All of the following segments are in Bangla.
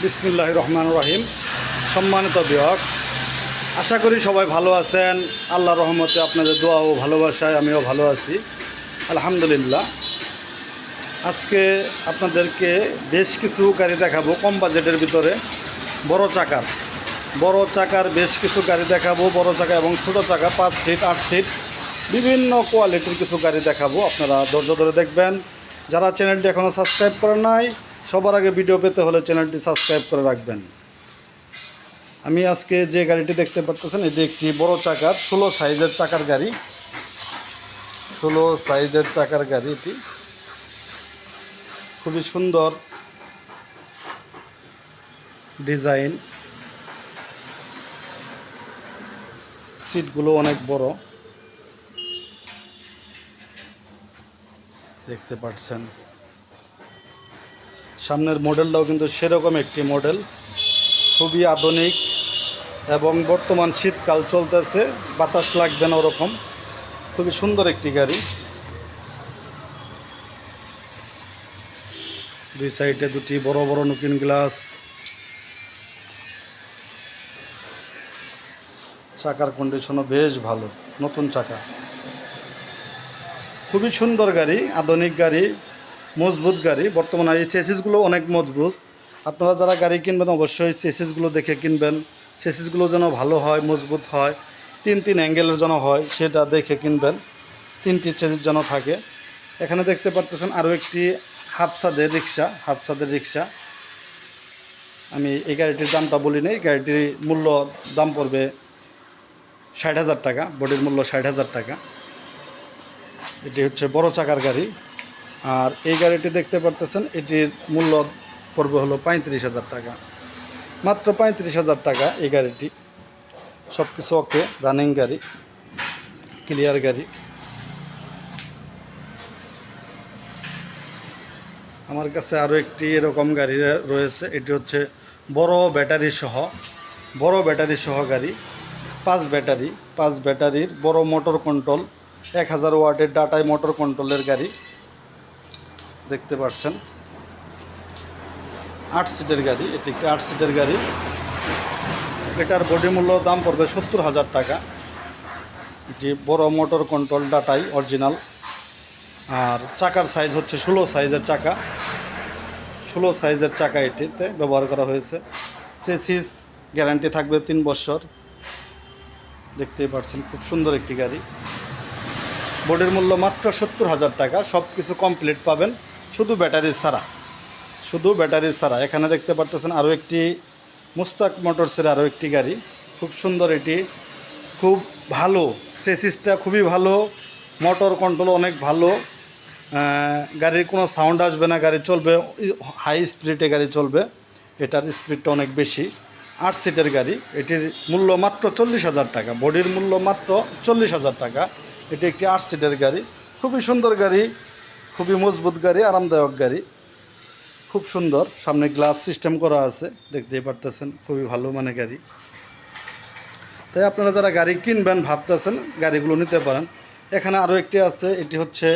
বিসমিল্লাহির রহমানির রহিম। সম্মানিত ভিউয়ার্স, আশা করি সবাই ভালো আছেন। আল্লাহর রহমতে আপনাদের দোয়া ও ভালোবাসায় আমিও ভালো আছি, আলহামদুলিল্লাহ। আজকে আপনাদেরকে বেশ কিছু গাড়ি দেখাবো কম বাজেটের ভিতরে। বড় চাকার বেশ কিছু গাড়ি দেখাবো। বড় চাকা এবং ছোটো চাকা 5 সিট 8 সিট বিভিন্ন কোয়ালিটির কিছু গাড়ি দেখাবো। আপনারা ধৈর্য ধরে দেখবেন। যারা চ্যানেলটি এখনও সাবস্ক্রাইব করেন নাই, সবার আগে ভিডিও পেতে হলে চ্যানেলটি সাবস্ক্রাইব করে রাখবেন। আমি আজকে যে গাড়িটি দেখতে পাচ্ছেন, এটি একটি বড় চাকার 16 সাইজের চাকার গাড়ি। 16 সাইজের চাকার গাড়ি। এটি খুবই সুন্দর ডিজাইন, সিটগুলো অনেক বড় দেখতে পাচ্ছেন। সামনের মডেলটাও কিন্তু সেরকম একটি মডেল, খুবই আধুনিক এবং বর্তমান শীতকাল চলতেছে, বাতাস লাগবে না ওরকম। খুবই সুন্দর একটি গাড়ি। দুই সাইডে দুটি বড় বড় লুকিং গ্লাস। চাকার কন্ডিশনও বেশ ভালো, নতুন চাকা। খুবই সুন্দর গাড়ি, আধুনিক গাড়ি, মজবুত গাড়ি। বর্তমানে এই চেসিসগুলো অনেক মজবুত। আপনারা যারা গাড়ি কিনবেন অবশ্যই চেসিসগুলো দেখে কিনবেন। চেসিসগুলো যেন ভালো হয়, মজবুত হয়, তিন অ্যাঙ্গেলের যেন হয় সেটা দেখে কিনবেন। 3টি চেসিস যেন থাকে। এখানে দেখতে পাচ্ছেন আরও একটি হাফ ছাদের রিক্সা। আমি এই গাড়িটির দামটা বলি নাই। গাড়িটির মূল্য দাম পড়বে 60,000 টাকা। বডির মূল্য 60,000 টাকা। এটি হচ্ছে বড় চাকার গাড়ি। আর এই গাড়িটি দেখতে পারতেছেন, এটির মূল্য পড়বে হলো 35,000 টাকা। মাত্র 35,000 টাকা এই গাড়িটি। সব কিছু ওকে, রানিং গাড়ি, ক্লিয়ার গাড়ি। আমার কাছে আরও একটি এরকম গাড়ি রয়েছে। এটি হচ্ছে বড় ব্যাটারি সহ গাড়ি। 5 ব্যাটারির বড় মোটর কন্ট্রোল, 1000 ওয়াটের ডাটায় মোটর কন্ট্রোলের গাড়ি দেখতে পাচ্ছেন। 8 সিটের গাড়ি। এটি একটি 8 সিটের গাড়ি। এটার বডি মূল্য দাম পড়বে 70,000 টাকা। এটি বড় মোটর কন্ট্রোল ডাটাই অরিজিনাল। আর চাকার সাইজ হচ্ছে 16 সাইজের চাকা। 16 সাইজের চাকা এটিতে ব্যবহার করা হয়েছে। চেসিস গ্যারান্টি থাকবে 3 বছর। দেখতেই পাচ্ছেন, খুব সুন্দর একটি গাড়ি। বডির মূল্য মাত্র 70,000 টাকা। সব কিছু কমপ্লিট পাবেন, শুধু ব্যাটারি ছাড়া। এখানে দেখতে পাচ্ছেন আরও একটি মুস্তাক মোটরসের আরও একটি গাড়ি। খুব সুন্দর এটি, খুব ভালো। চেসিসটা খুবই ভালো, মোটর কন্ট্রোল অনেক ভালো। গাড়ির কোনো সাউন্ড আসবে না, গাড়ি চলবে হাই স্পিডে গাড়ি চলবে। এটার স্পিডটা অনেক বেশি। 8 সিটের গাড়ি। এটির মূল্য মাত্র 40,000 টাকা। বডির মূল্য মাত্র 40,000 টাকা। এটি একটি 8 সিটের গাড়ি। খুবই সুন্দর গাড়ি, খুবই মজবুত গাড়ি, আরামদায়ক গাড়ি, খুব সুন্দর। সামনে গ্লাস সিস্টেম করা আছে, দেখতেই পারতেছেন, খুবই ভালো মানে গাড়ি। তাই আপনারা যারা গাড়ি কিনবেন ভাবতেছেন, গাড়িগুলো নিতে পারেন। এখানে আরও একটি আছে, এটি হচ্ছে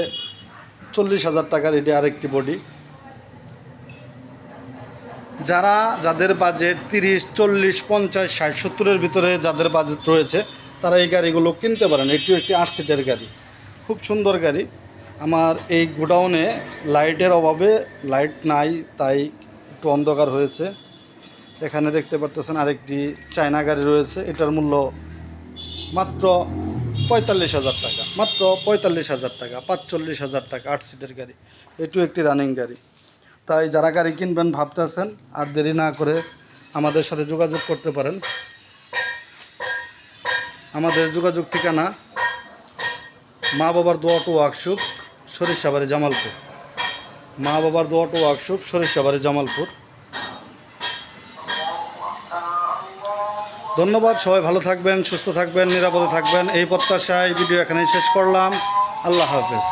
40,000 টাকার। এটি আরেকটি বডি। যাদের বাজেট 30, 40, 50, 60, 70-এর ভিতরে যাদের বাজেট রয়েছে, তারা এই গাড়িগুলো কিনতে পারেন। এটিও একটি 8 সিটের গাড়ি, খুব সুন্দর গাড়ি। আমার এই গোডাউনে লাইটের অভাবে লাইট নাই, তাই একটু অন্ধকার হয়েছে। এখানে দেখতে পারতেছেন আরেকটি চায়না গাড়ি রয়েছে। এটার মূল্য মাত্র 45,000 টাকা। 45,000 টাকা 8 সিটের গাড়ি। এটিও একটি রানিং গাড়ি। তাই যারা গাড়ি কিনবেন ভাবতেছেন, আর দেরি না করে আমাদের সাথে যোগাযোগ করতে পারেন। আমাদের যোগাযোগ ঠিকানা মা বাবার দোয়া অটো ওয়ার্কশপ, সরিষাবাড়ি, জামালপুর। ধন্যবাদ। সবাই ভালো থাকবেন, সুস্থ থাকবেন, নিরাপদে থাকবেন, এই প্রত্যাশায় ভিডিও এখানেই শেষ করলাম। আল্লাহ হাফেজ।